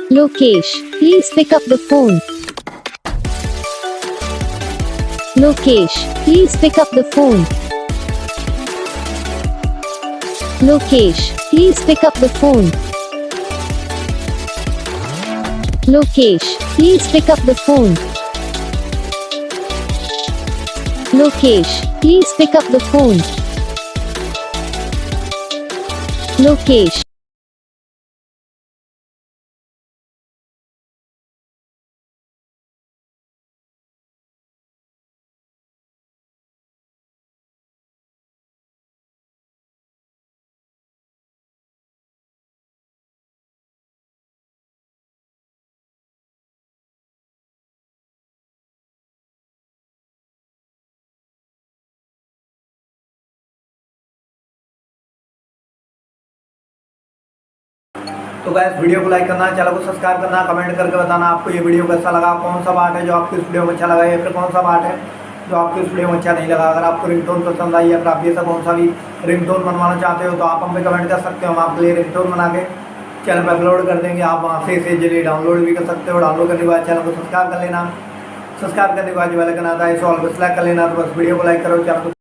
Lokesh, please pick up the phone. Lokesh, please pick up the phone. Lokesh, please pick up the phone. Lokesh, please pick up the phone. Lokesh, please pick up the phone. Lokesh. तो guys video को like करना, channel को subscribe करना, comment करके बताना आपको ये video कैसा लगा, कौन सा पार्ट है जो आपको इस वीडियो में अच्छा लगा या फिर कौन सा पार्ट है जो आपको इस वीडियो में अच्छा नहीं लगा। अगर आपको रिंगटोन पसंद आई या फिर आप ऐसा कौन सा भी रिंगटोन बनवाना चाहते हो तो आप हमें कमेंट कर सकते हो, हम आपके लिए रिंगटोन बना के चैनल पर अपलोड कर देंगे। आप वहाँ से इसे जल्दी डाउनलोड भी कर सकते हो। डाउनलोड करने के बाद चैनल को सब्सक्राइब कर लेना, सब्सक्राइब करने के बाद जो बेल आइकन आता है इसे ऑल पर सेलेक्ट कर लेना। तो बस वीडियो को लाइक करो, चैनल को